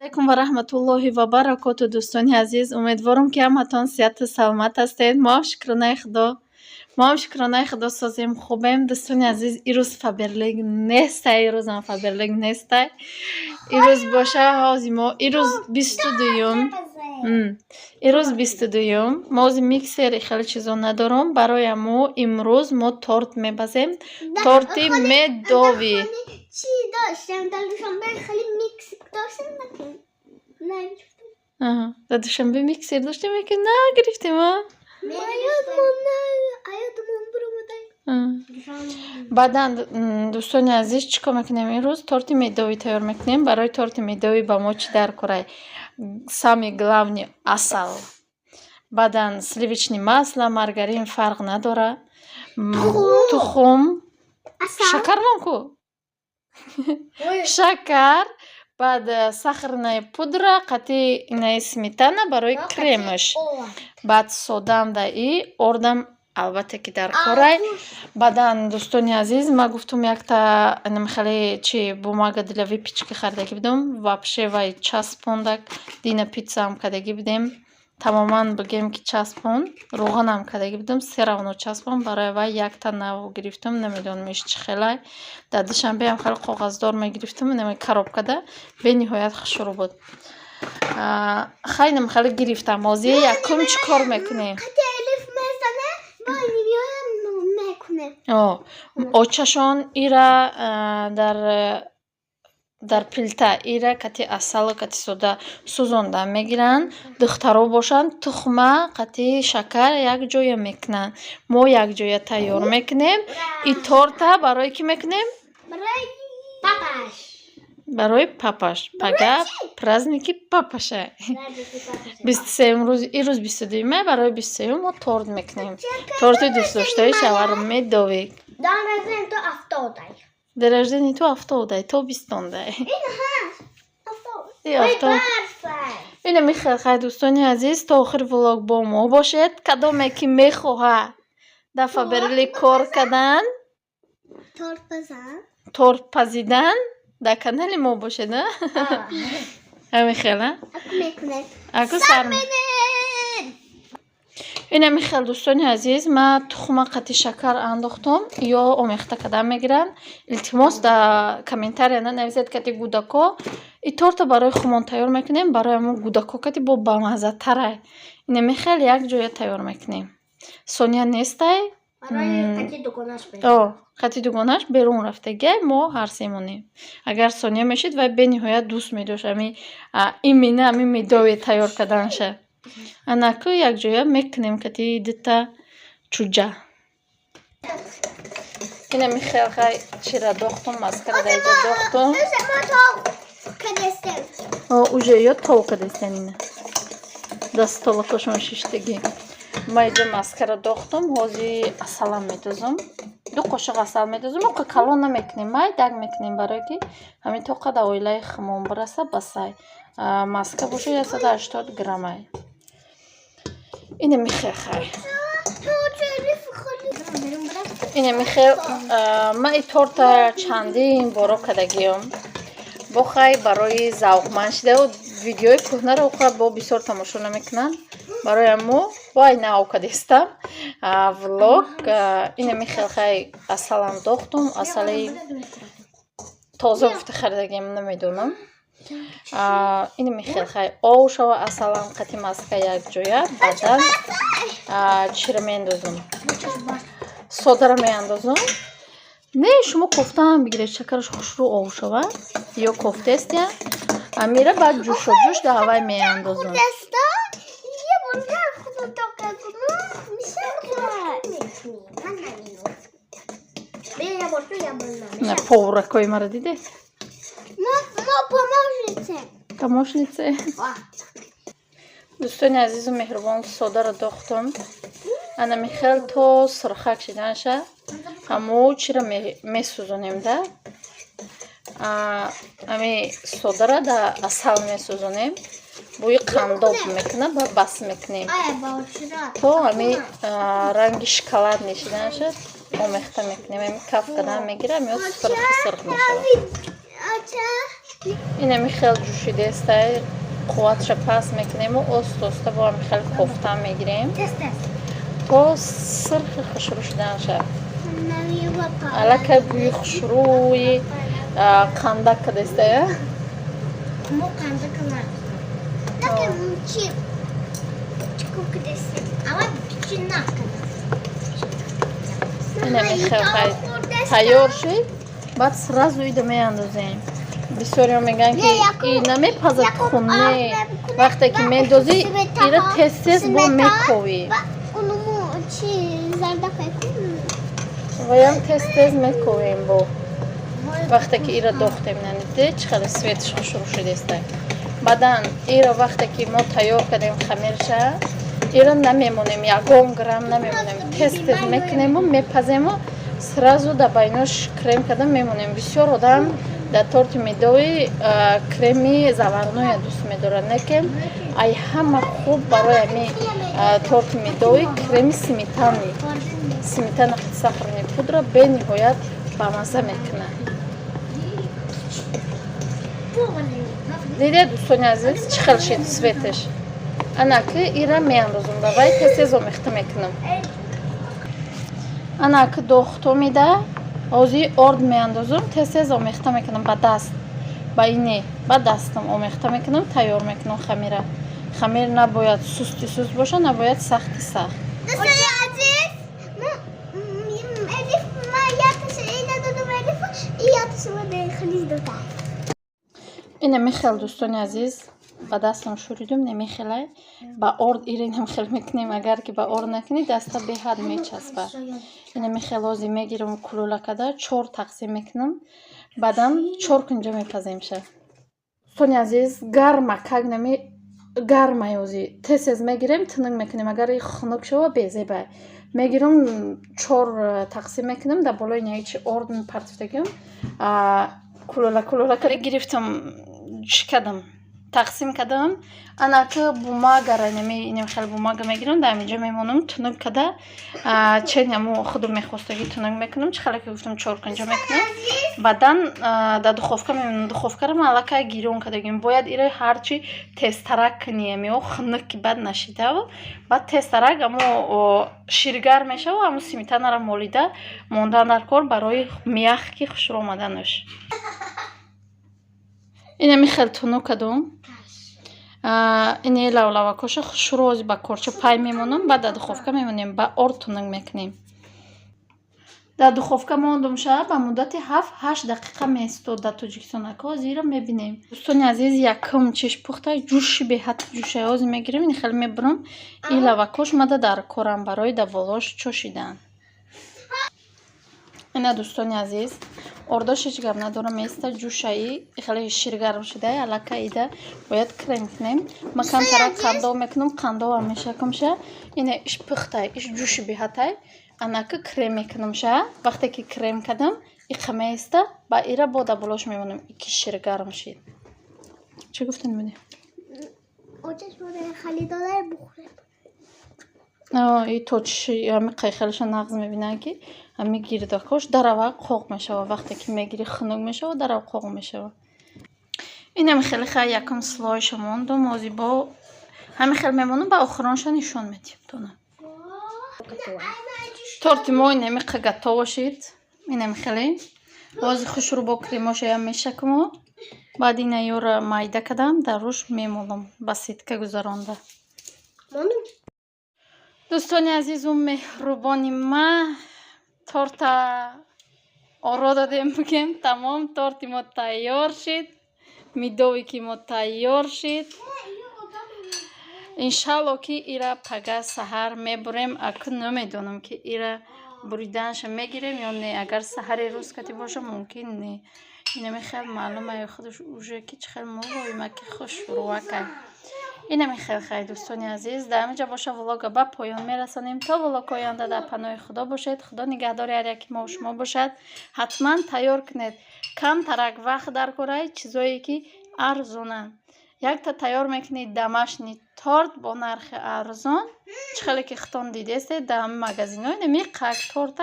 алайкум ва раҳматуллоҳи ва баракоту. Дӯстони азиз, умедворам ки ҳаматон сеҳату саломат ҳастед. Моам шукронаи худо созем хубем. Дӯстони азиз, ирӯз Фаберлик нестай, ирӯзам Фаберлик нестай. Ирӯз боша ҳози мо ирӯз 22-юм. Ирӯз 22-юм. мо ози миксери хеле чизо надорам. Барои мо имрӯз мо торт мебазем. Торти медови. چی داشتم در دوشنبه خیلی میکس داشتم نه در دوشنبه میکسر داشتیم که نه گرفتیم ها ayatımın burumadayım. بعدن دوستانی عزیز چیکار میکنیم امروز торти медови тайёр میکنیم. برای торти медови با ما چی در کورای самый главный асал. بعدن сливочное масло, маргарин فرق نداره. تخم شکر نمکو шакар, баъд сахарная пудра, қати инаи сметана барои кремаш, баъд содам да и ордам албатта ки дар корай. Баъдан дӯстони азиз, ман гуфтум якта хеле чи бумага для выпечки хардагӣ будам, вообще вай часпондак дина питсаам кардагӣ будем. Тамоман бигем ки часпон, рӯғанам кардагӣ будам, се равно часпон. Барои вай якта нав гирифтам, намедонамш чӣ хелай. Дар душанбеам хеле коғаздор мегирифтам, нами коробкада. Бениҳоят хушрӯ буд. Хайнам хеле гирифтам. Озия якум чӣ кор мекунем? Очашон ира дар плита ира кати асалу кати сода сӯзонда мегиранд. Духтаро бошанд, тухма, кати шакар якҷоя мекунанд. Мо якҷоя тайёр мекунем. И торта барои ки мекунем? Барои папаш. Пага праздники папаша. 23 рӯз, ирӯз 22 барои 23 мо торт мекунем. Торти дӯстдоштаи шавармедови. Ден рождени ту 70-дай, то 20-дай. Ина мехелхай дӯстони азиз, то охир влог бо мо бошед. Кадоме ки мехоҳад дар Фаберлик кор кардан, торт пазидан, дар канали мо бошед. Ҳамихела? Аку сарм. Ина михел дӯстони азиз, ман тухма қати шакар андохтам ё омехта кардан мегиранд. Илтимос дар комментария нанависед кати гудако. И торта барои хумон тайёр мекунем, барои мо гудако кати бо бамазатарай. Ина михел якҷоя тайёр мекунем. Сония нестай? қати дугонаш берун рафтага, мо ҳар семонем. Агар Сония мешид, вай бениҳоят дӯст медошт имина ами медови тайёр карданша. Анаку якҷоя мекунем кати дита чуҷа. Ина михел хай чира дохтум, маскара даҷа дохтум. Уже ё тов кадестен ина. Дастола кошма шиштаги. Майҷа маскара дохтум, ҳози асалам медозам. 2 қошиқ асал медозам. Мо калон намекунем, май даг мекунем барои ки ҳамин то қадар оилаи химон бираса ба сай. Маска боша 180 граммай. Ина михел хай. Ина михел ма и торта чандин боро кадагиём. Бо хай барои завқманд шуда видеои кӯҳнаро бо бисёр тамошо намекунанд. Барои мо вай нав кадестам влог. Ина михел хай асалам дохтум, асали тоза гуфта хардагием намедонам. Ина михел хай овшава асалам қати маска якҷоя. Баъдан чира меандозам? Содара меандозам. Не, шумо кофтаам бигиред, шакараш хушрӯ овшава ё кофтест я. Амира баъд ҷӯшоҷӯш дар ҳавай меандозам. На повракои мара дидед? Помощнице. Дӯстони азизу меҳрубон, содара дохтам. Ана михел то сурхак шиданша. Ҳамо чира месӯзонем да. Ами содара да асал месӯзонем. Бӯи қандоб мекуна ба бас мекунем. То ами ранги шоколад мешидан шуд. Омехта мекунем. Ами каф кардан мегирам ё сирх мешавад. اینمی خیلی جوشیده قوتش پس میکنیم و اوستا با هم خیلی کوفته میگیریم تا سرخ خشرو شدن شد. حالا که بوی خشروی قندق کدسته مو قندق نه لکه چی کدسته اما چی نکنه اینمی خیلی تیار شد بعد سرازو ایده میاندازیم. بسیاری هم میگن که این نمیپزد خونه وقتی که میدازی ایره تست با میکوی اونو چی زرده کنیم و هم تست میکویم با وقتی که ایره داختیم ننیده چقدر سویتش شروع شده است. بعدا ایره وقتی که ما تیار کردیم خمیر شد ایره نمیمونیم یکم گرم نمیمونیم تست میکنیم و میپزیم و سرازو در بیناش کرم کردن میمونیم. بسیار آدم در تورت میدوی کرمی زورنوی دوست میدارن نکن ای همه خوب برای می تورت میدوی کرمی سمیتان سفرنی پودر به نهایت بامزه میکنه. دیده دوستان عزیز چخل شد سویتش انا که ایره میاندازم و وای تسیزو میخته میکنم. انا که دوختو میده اوزی ارد میاندازم تسیز آمیخته میکنم با دست با اینی با دستم آمیخته میکنم تیار میکنم خمیره. خمیر نباید سست باشه نباید سخت. دوستان عزیز الف ما یادش اینه دادم الف یادش ما خلیج داده. اینه میخل دوستان عزیز با دستم شوریدم نمیخله با ارد ایرین هم خیلی میکنیم اگر که با ارد نکنی دستا به حد میچسبه. اینه میخلازی میگیرم کلولا کده 4 تقسیم میکنم بعدم 4 کنجا میپزیم شه. دوستان عزیز گرمه کگ نمی گرمه یوزی تسیز میگیریم تنگ میکنیم اگر این خنک شوه بیزیبه میگیرم 4 تقسیم میکنم در بالای نیچی ارد پرتفتگیم کلولا کده گرفتم کدم تقسیم کردم انا که بوماگا را اینم خیلی بوماگا میگیرم در اینجا میمونم تنگ کده چنیمو خودم میخواستگی تنگ میکنم چه خیلی که گفتم 4 کنجا میکنم بعدن در دخوفکا میمونم دخوفکا را مالکه گیرون کدگیم باید ایره هرچی تسترک کنیم و خنک بد نشیده و بعد تسترک امو شیرگر میشه و امو سمیتان را مولیده موندن در کار برای میخ که خوش رو آمدنش. اینمی خیلی تونو کدوم اینی لولوا کشه شروع با کورچه پای میمونم بعد در دخوفکا میمونیم با ارد تونگ میکنیم. در دخوفکا موندم شه با مدت 7-8 دقیقه میستود در توجیکسونکا زیرا میبینیم. دوستان عزیز یکم چش پخته جوشی به حد جوشه آزی میگیریم این خیلی میبرم این لواکوش مده در کارم برای دولاش چوشیدن. اینا دوستان عزیز ارداش هیچ گپ ندارم میسته جوشایی خیلی شیرگرم شده الکه ایده باید کرم کنیم ما کم ترک قندو میکنم قندو هم میشه کمشه اینه ایش پخته ایش جوشی بیهته انا که کرم میکنم شه وقتی که کرم کردم این خمیسته با ایره با دبلوش میمونم ایکی شیرگرم شید. چه گفتن بودی؟ اوچش بوده خالی دادر بخوره ای توچ همی قیخلش نغز میبینه که همی گیرداکش در اول قوق میشه و وقتی که میگیری خنک میشه و در اول قوق میشه. این همی خیلی خیلی یکم سلایش موند و موزی با همی خیلی میمونم با آخرانش نشون میدیم تونه. تورت ما این همی قگتا باشید این همی خیلی بازی خوش رو با کریماش هم میشه کمو بعد این ایور مایده کدم در روش میمونم بسید که گذرانده. دوستان عزیزم مهربانی ما تورت آرا دادیم بگیم تمام تورتی ما تیار شد میدوی که ما تیار شد انشالله که ایره پگه سحر میبریم اکن نمیدونم که ایره بریدنش میگیریم یا نه اگر سحر روز کتی باشه ممکن نه اینه خیلی معلومه خودش اوجه که چه خیلی موقعی ما که خوش رو که اینه خیلی دوستانی عزیز در اینجا باشه ولاگ با پایان میرسانیم تا ولاگ آینده در پناه خدا باشید. خدا نگهدار هر یکی ما و شما باشد. حتما تیار کنید کم ترک وقت در کاره چیزایی که ارزونن یک تا تیار میکنید دمشنی تورت با نرخ ارزان چخلی که ختان دیده است در مگزین های نمی قک تورت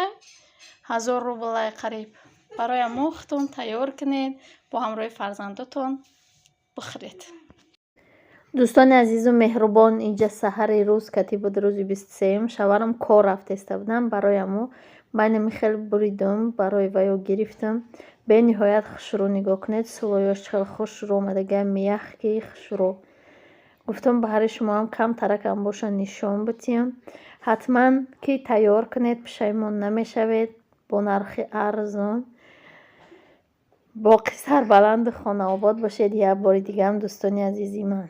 1000 روبل قریب برای اموختون تیار کنید با همراه فرزندتون بخورید. دوستان عزیز و مهربان، اینجا سحر روز کتی بود، روز 23 شوهرم کار رفته بودم. برای امو بین میخل بریدم، برای ویو گرفتم. به نهایت خشرو نگاه کنید، سوایاش چقدر خوش رو اومده، گم یخ که خشرو. گفتم برای شما هم کم ترکم باشه نشان بدیم. حتما که تیار کنید، پشیمون نمیشوید. با نرخ ارزان باقی سربلند خانه آباد باشید. یک بار دیگه هم دوستانی عزیزی من